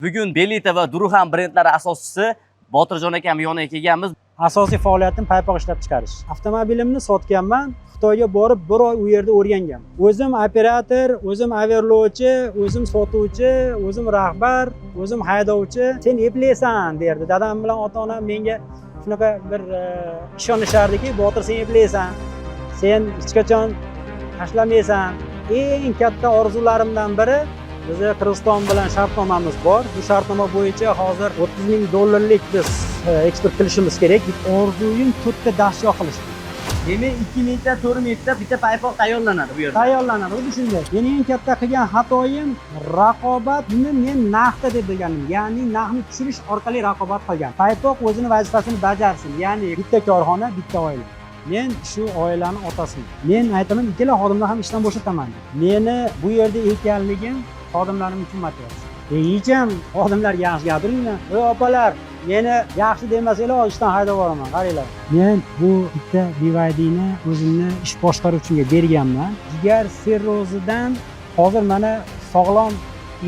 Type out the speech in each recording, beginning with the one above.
Bugun Belita va Durham brendlari asoschisi Botirjon akam yoniga kelganmiz. Asosiy faoliyatim paypoq ishlab chiqarish. Avtomobilimni sotganman. Xitoyga borib 1 oy u yerda o'rganganman. O'zim operator, o'zim averlovchi, o'zim sotuvchi, o'zim rahbar, o'zim haydovchi. Sen eplaysan derdi. Dadam bilan ota-onam menga shunaqa bir ishonishardiki, Botir sen eplaysan. Sen hech qachon tashlamaysan. Eng katta orzularimdan biri bizda Qirg'iziston bilan shartnomamiz bor. Bu shartnoma bo'yicha hozir $30,000 biz eksport qilishimiz kerak. Orzuyim 4 ta dastgoh qilish. Demak 2 mingta, 4 mingta bitta paypoq tayyorlanadi bu yerda. Tayyorlanadi, xuddi shunday. Meni eng katta qilgan xatoyim raqobatni men narxda deb bilganim. Ya'ni narxni tushirish orqali raqobat qilgan. Paypoq o'zini vazifasini bajarsin. Ya'ni bitta korxona, bitta oila. Men shu oilaning otasiman. Men aytaman, ikkala xodimni ham ishdan bo'shataman. Meni bu yerda ekanligim xodimlarim uchun motivatsiya. Hecham xodimlar yaxshi gapiringlar. Voy opalar, meni yaxshi demasanglar, ishdan haydab yuboraman, qaranglar. Men bu bitta BYDni o'zimni ish boshqaruvchiga berganman. Jigar sirrozidan hozir mana sog'lom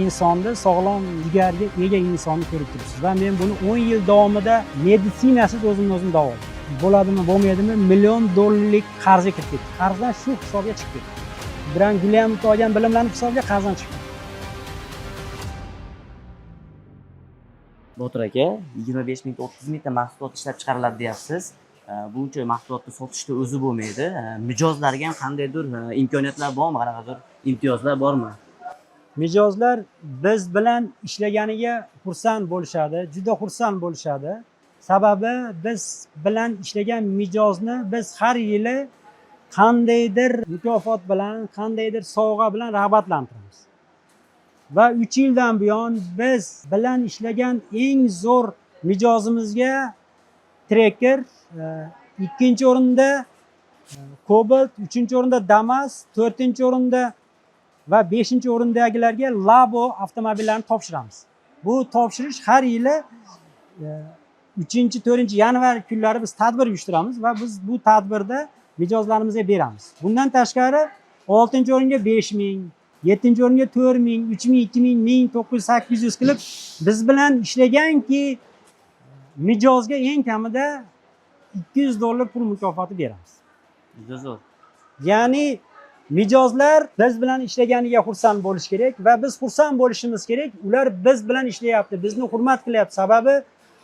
insonni, sog'lom jigarga ega insonni ko'rib turibsiz. Va men buni 10 yil davomida meditsinasiz o'zimni o'zim davoladim. Bo'ladimi, bo'lmaydimi, $1,000,000 qarzga kirib ketdi. Qarzdan shu hisobga chiqib ketdi. Biran Gulyam olgan bilimlarning hisobiga qarzdan chiqdi. Botir aka, 25 mingta, 30 mingta mahsulot ishlab chiqariladi deyapsiz. Buncha mahsulotni sotishda o'zi bo'lmaydi. Mijozlarga ham qandaydir imkoniyatlar bormi, qanaqadir imtiyozlar bormi? Mijozlar biz bilan ishlaganiga xursand bo'lishadi, juda xursand bo'lishadi. Sababi biz bilan ishlagan mijozni biz har yili qandaydir mukofot bilan, qandaydir sovg'a bilan rag'batlantiramiz. Va 3 yildan buyon biz bilan ishlagan eng zo'r mijozimizga Tracker, 2-chi o'rinda Cobalt, 3-chi o'rinda Damas, 4-chi o'rinda va 5-chi o'rindagilarga Labo avtomobillarini topshiramiz. Bu topshirish har yili 3-4 yanvar kunlari biz tadbir uyushtiramiz va biz bu tadbirda mijozlarimizga beramiz. Bundan tashqari 6-chi o'ringa 5,000, 7-chi o'ringa 4,000, 3,000, 2,000, 1,900, 800 qilib biz bilan ishlaganki mijozga eng kamida $200 pul mukofoti beramiz. Juda zo'r. Ya'ni mijozlar biz bilan ishlaganiga xursand bo'lish kerak va biz xursand bo'lishimiz kerak. Ular biz bilan ishlayapti, bizni hurmat qilyapti. Sababi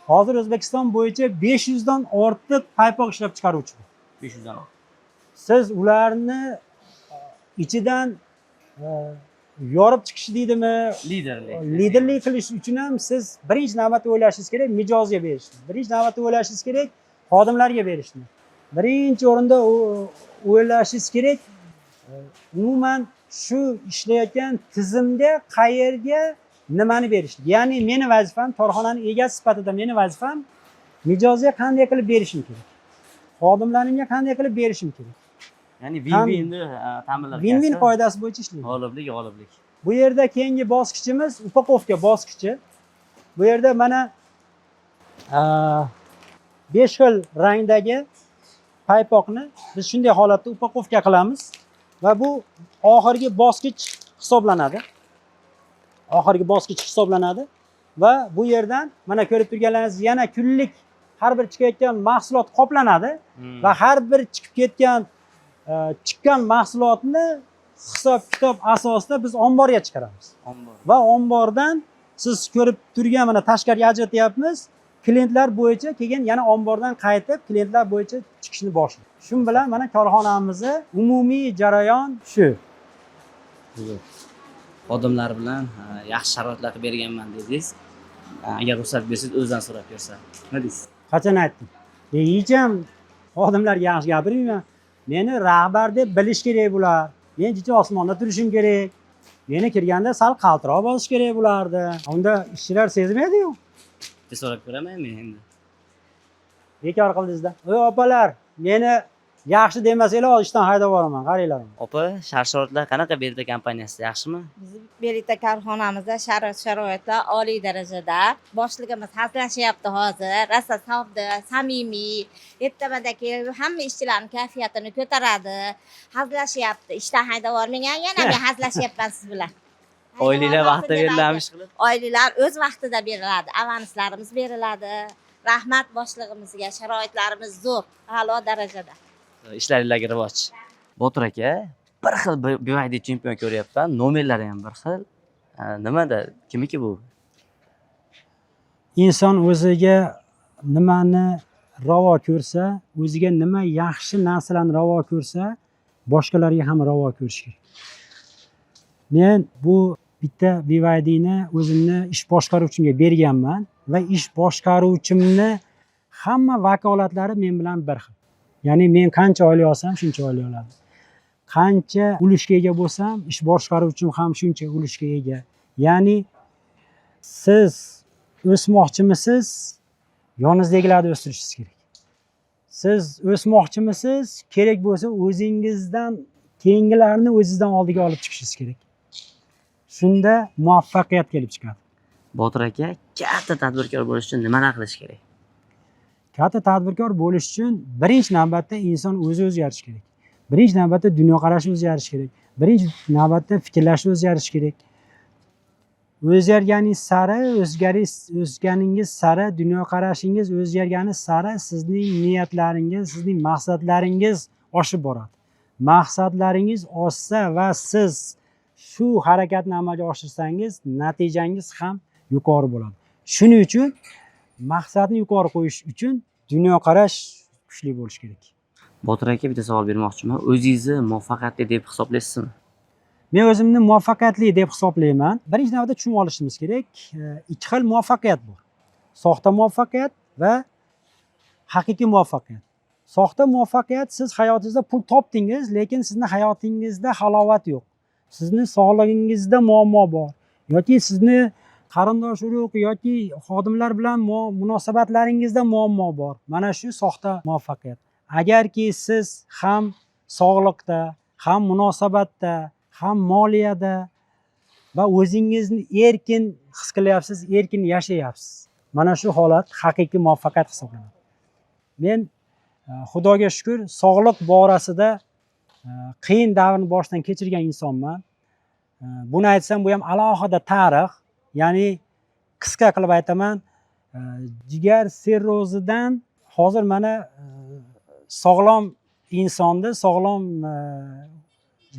hozir O'zbekiston bo'yicha 500 dan ortiq paypoq ishlab chiqaruvchi bor. 500 dan. Siz ularni ichidan yorib chiqish deydimi, liderlik qilish uchun ham siz birinchi navbatda o'ylashingiz kerak, mijozga berishni. Birinchi navbatda o'ylashingiz kerak, xodimlarga berishni. Birinchi o'rinda o'ylashingiz kerak, umuman shu ishlayotgan tizimga qayerga nimani berishni. Ya'ni meni vazifam, korxonaning egasi sifatida meni vazifam mijozga qanday qilib berishim kerak. Xodimlarimga qanday qilib berishim kerak. Ya'ni win-winni ta'minlash. Win-win qoidasi bo'yicha ishlaymiz. G'oliblik. Bu yerda keyingi bosqichimiz upakovka bosqichi. Bu yerda mana 5 xil rangdagi paypoqni biz shunday holatda upakovka qilamiz va bu oxirgi bosqich hisoblanadi. Va bu yerdan mana ko'rib turganlaringiz yana kunlik har bir chiqayotgan mahsulot qoplanadi va har bir chiqqan mahsulotni hisob-kitob asosida biz omborga chiqaramiz. Va ombordan siz ko'rib turgan mana tashqariga ajratyapmiz. Klientlar bo'yicha keyin yana ombordan qaytib klientlar bo'yicha chiqishni boshlaydi. Shu bilan mana korxonamizning umumiy jarayon shu. Xodimlar bilan yaxshi sharoitlarni berganman dedingiz. Agar ruxsat bersangiz o'zdan so'rab ko'rsam. Nima deysiz? Qachon aytdim? Hecham xodimlar yaxshi gapiringlar. Meni rahbar deb bilish kerak bular. Men jicha osmonda turishim kerak. Meni kirganda sal qaltiroq bosish kerak bulardi. Unda ishchilar sezmaydi-yu. So'rab ko'raman men endi. Bekor qildingizda. Voy opalar, meni yaxshi demasanglar, ishdan haydab yuboraman, qaranglar. Opa, sharoitlar qanaqa Belita kompaniyasida, yaxshimi? Biz Belita korxonamizda sharoitlar oliy darajada. Boshligimiz hazillashyapti hozir. Rosa sodda, samimiy. Ertadan keyin hamma ishchilarning kayfiyatini ko'taradi. Hazillashyapti. Ishdan haydab yubormagan, yana men hazillashyapman siz bilan. Oyliklar vaqtida berilamish qilib. Oyliklar o'z vaqtida beriladi, avanslarimiz beriladi. Rahmat boshlig'imizga, sharoitlarimiz zo'r, a'lo darajada. Ishlaringlarga rivoj. Botir aka, bir xil BYD chempion ko'ryapman, nomerlari ham bir xil. Nimada? Kimiki bu? Inson o'ziga nimani ravo ko'rsa, o'ziga nima yaxshi narsalarni ravo ko'rsa, boshqalarga ham ravo ko'rish kerak. Men bu bitta BYDni o'zimni ish boshqaruvchimga berganman va ish boshqaruvchimni hamma vakolatlari men bilan bir xil. Ya'ni men qancha oylik olsam, shuncha oylik oladi. Qancha ulushga ega bo'lsam, ish boshqaruvchim ham shuncha ulushga ega. Ya'ni siz o'smoqchimisiz, yoningizdagilarni o'stirishingiz kerak. Siz o'smoqchimisiz, kerak bo'lsa o'zingizdan keyingilarni o'zingizdan oldiga olib chiqishingiz kerak. Shunda muvaffaqiyat kelib chiqadi. Botir aka, katta tadbirkor bo'lish uchun nimalar qilish kerak? Katta tadbirkor bo'lish uchun birinchi navbatda inson o'zi o'zgarishi kerak. Birinchi navbatda dunyoqarashi o'zgarishi kerak. Birinchi navbatda fikrlashi o'zgarishi kerak. O'zgarganingiz sari, o'zganingiz sari, dunyoqarashingiz o'zgargani sari sizning niyatlaringiz, sizning maqsadlaringiz oshib boradi. Maqsadlaringiz oshsa va siz shu harakatni amalga oshirsangiz, natijangiz ham yuqori bo'ladi. Shuning uchun maqsadni yuqori qo'yish uchun dunyoqarash kuchli bo'lish kerak. Botir aka, bitta savol bermoqchiman. O'zingizni muvaffaqiyatli deb hisoblaysizmi? Men o'zimni muvaffaqiyatli deb hisoblayman. Birinchi navbatda tushunib olishimiz kerak, ikki xil muvaffaqiyat bor. Soxta muvaffaqiyat va haqiqiy muvaffaqiyat. Soxta muvaffaqiyat, siz hayotingizda pul topdingiz, lekin sizni hayotingizda halovat yo'q. Sizni sog'lig'ingizda muammo bor yoki sizni qarindosh urug' yoki xodimlar bilan munosabatlaringizda muammo bor. Mana shu soxta muvaffaqiyat. Agarki siz ham sog'liqda, ham munosabatda, ham moliyada va o'zingizni erkin his qilyapsiz, erkin yashayapsiz. Mana shu holat haqiqiy muvaffaqiyat hisoblanadi. Men Xudoga shukr, sog'liq borasida qiyin davrni boshdan kechirgan insonman. Buni aytsam, bu ham alohida tarix. Ya'ni qisqa qilib aytaman, jigar sirrozidan hozir mana sog'lom insonni, sog'lom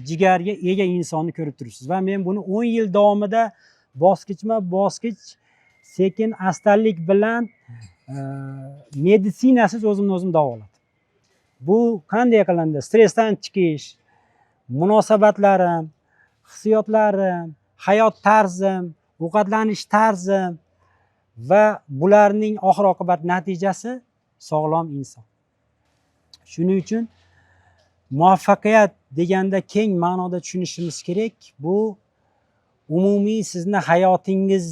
jigarga ega insonni ko'rib turibsiz. Va men buni 10 yil davomida bosqichma-bosqich sekin astalik bilan meditsinasiz o'zimni o'zim davoladim. Bu qanday qilindi? Stressdan chiqish, munosabatlarim, hissiyotlarim, hayot tarzim, ovqatlanish tarzim va bularning oxir oqibat natijasi sog'lom inson. Shuning uchun muvaffaqiyat deganda keng ma'noda tushunishimiz kerak. Bu umumiy sizni hayotingiz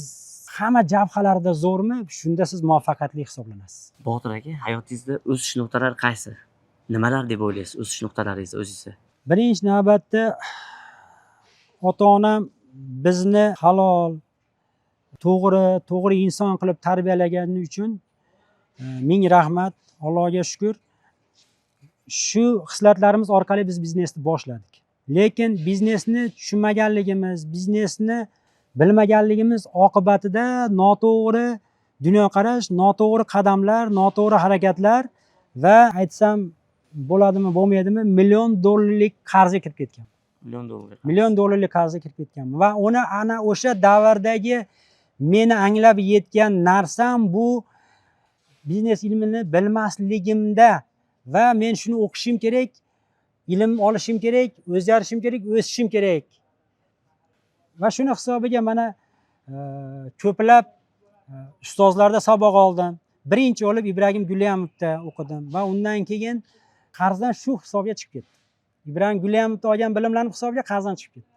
hamma jabhalarida zo'rmi? Shunda siz muvaffaqiyatli hisoblanasiz. Botir aka, hayotingizda o'sish nuqtalari qaysi? Nimalar deb o'ylaysiz o'sish nuqtalaringiz o'zingizda? Birinchi navbatda ota-onam bizni halol, to'g'ri inson qilib tarbiyalagani uchun ming rahmat, Allohga shukr. Shu hislatlarimiz orqali biz biznesni boshladik. Lekin biznesni tushunmaganligimiz, biznesni bilmaganligimiz oqibatida noto'g'ri dunyoqarash, noto'g'ri qadamlar, noto'g'ri harakatlar va aytsam bo'ladimi, bo'lmaydimi, $1,000,000 qarzga kirib ketgan. $1,000,000 qarzga kirib ketgan. Va uni ana o'sha davrdagi meni anglab yetgan narsam bu biznes ilmini bilmasligimda va men shuni o'qishim kerak, ilm olishim kerak, o'zgarishim kerak, o'sishim kerak. Va shuni hisobiga mana ko'plab ustozlarda saboq oldim. Birinchi olib Ibragim Gulyamovda o'qidim va undan keyin qarzdan shu hisobga chiqib ketdi. Ibragim Gulyamovda olgan bilimlarim hisobiga qarzdan chiqib ketdi.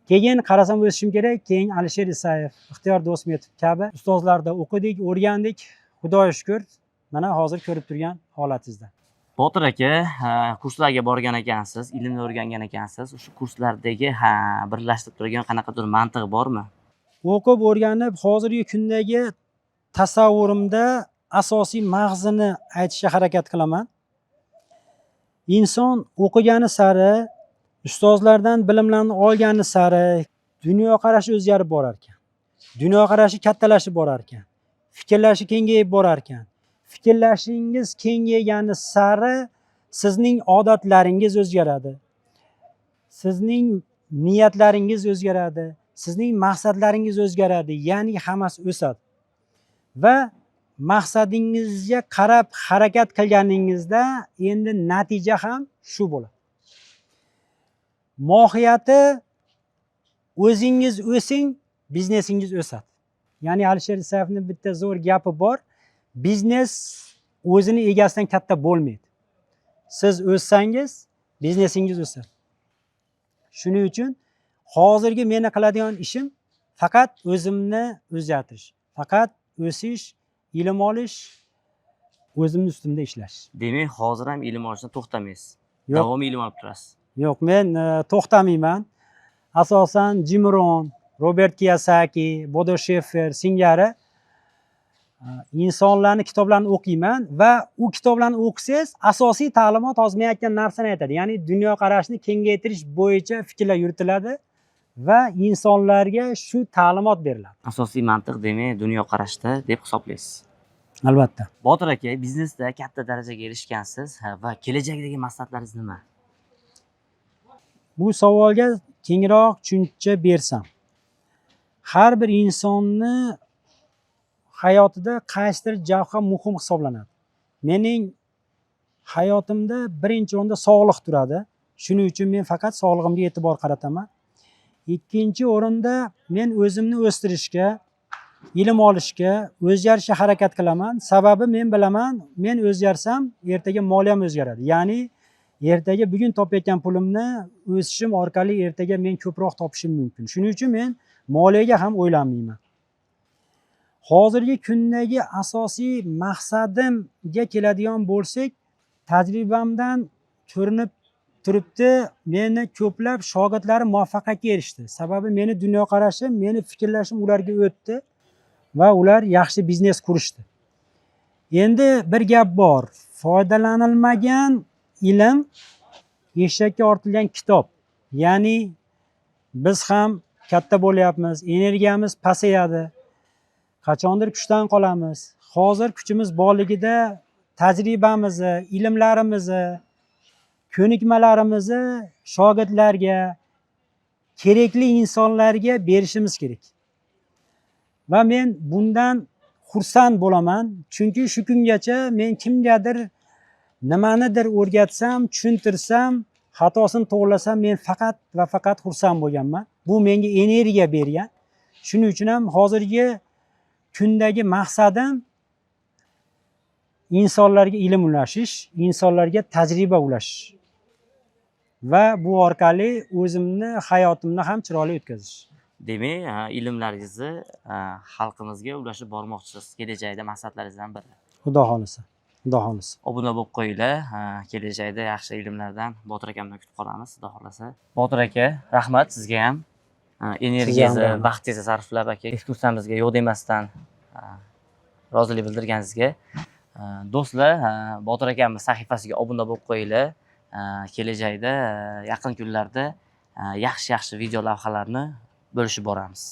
Keyin qarasam o'sishim kerak, keyin Alisher Isayev, Ixtiyor Do'stmetov kabi ustozlarda o'qidik, o'rgandik. Xudoga shukr, mana hozir ko'rib turgan holatingizda. Botir aka, kurslarga borgan ekansiz, ilmni o'rgangan ekansiz. O'sha kurslardagi birlashtirib turgan qanaqadir mantiq bormi? O'qib o'rganib, hozirgi kundagi tasavvurimda asosiy mag'zini aytishga harakat qilaman. Inson o'qigani sari, ustozlardan bilimlarni olgani sari, dunyoqarashi o'zgarib borar ekan. Dunyoqarashi kattalashib borar ekan. Fikrlashi kengayib borar ekan. Fikrlashingiz kengaygani sari sizning odatlaringiz o'zgaradi. Sizning niyatlaringiz o'zgaradi. Sizning maqsadlaringiz o'zgaradi. Ya'ni hammasi o'sadi. Va maqsadingizga qarab harakat qilganingizda endi natija ham shu bo'ladi. Mohiyati o'zingiz o'sing, biznesingiz o'sadi. Ya'ni Alisher Isayevning bitta zo'r gapi bor. Biznes o'zini egasidan katta bo'lmaydi. Siz o'ssangiz, biznesingiz o'sadi. Shuning uchun hozirgi meni qiladigan ishim faqat o'zimni o'zgartirish, faqat o'sish, ilm olish, o'zimning ustimda ishlash. Demak, hozir ham ilm olishdan to'xtamaysiz. Yo'q. Davomiy ilm olib turasiz. Yo'q, men to'xtamayman. Asosan Jim Rohn, Robert Kiyosaki, Bodo Scheffer singari insonlarning kitoblarini o'qiyman va u kitoblarni o'qisangiz asosiy ta'limot hozir men aytgan narsani aytadi. Ya'ni dunyoqarashni kengaytirish bo'yicha fikrlar yuritiladi va insonlarga shu ta'limot beriladi. Asosiy mantiq demak dunyoqarashda deb hisoblaysiz. Albatta. Botir aka, biznesda katta darajaga erishgansiz va kelajakdagi maqsadlaringiz nima? Bu savolga kengroq tushuncha bersam, har bir insonni hayotida qaysidir javhar muhim hisoblanadi. Mening hayotimda birinchi o'rinda sog'liq turadi. Shuning uchun men faqat sog'lig'imga e'tibor qarataman. Ikkinchi o'rinda men o'zimni o'stirishga, ilm olishga, o'zgarishga harakat qilaman. Sababi men bilaman, men o'zgarsam, ertaga moliyam o'zgaradi. Ya'ni ertaga bugun topayotgan pulimni o'sishim orqali ertaga men ko'proq topishim mumkin. Shuning uchun men moliyaga ham o'ylanmayman. Hozirgi kundagi asosiy maqsadimga keladigan bo'lsak, tajribamdan ko'rinib turibdi, meni ko'plab shogirdlarim muvaffaqiyatga erishdi. Sababi meni dunyoqarashim, meni fikrlashim ularga o'tdi va ular yaxshi biznes qurishdi. Endi bir gap bor, foydalanilmagan ilm eshakka ortilgan kitob. Ya'ni biz ham katta bo'lyapmiz, energiyamiz pasayadi. Qachondir kuchdan qolamiz. Hozir kuchimiz borligida tajribamizni, ilmlarimizni, ko'nikmalarimizni shogirdlarga, kerakli insonlarga berishimiz kerak. Va men bundan xursand bo'laman, chunki shu kungacha men kimgadir nimanidir o'rgatsam, tushuntirsam, xatosini to'g'rilasam, men faqat va faqat xursand bo'lganman. Bu menga energiya bergan. Shuning uchun ham hozirgi kundagi maqsadim insonlarga ilm ulashish, insonlarga tajriba ulashish va bu orqali o'zimni hayotimni ham chiroyli o'tkazish. Demak, ilmlaringizni xalqimizga ulashib bormoqchisiz. Kelajakda maqsadlaringizdan biri. Xudo xolisa. Xudo xolisa. Obuna bo'lib qo'yinglar. Kelajakda yaxshi ilmlardan Botir akamdan kutib qolamiz, xudo xolasa. Botir aka, rahmat sizga ham. Energiyangizni, vaqtingizni sarflab aka ekskursiyamizga yo'q demasdan rozilik bildirganingizga. Do'stlar, Botir akamiz sahifasiga obuna bo'lib qo'yinglar. Kelajakda yaqin kunlarda yaxshi video lavhalarni bo'lishib boramiz.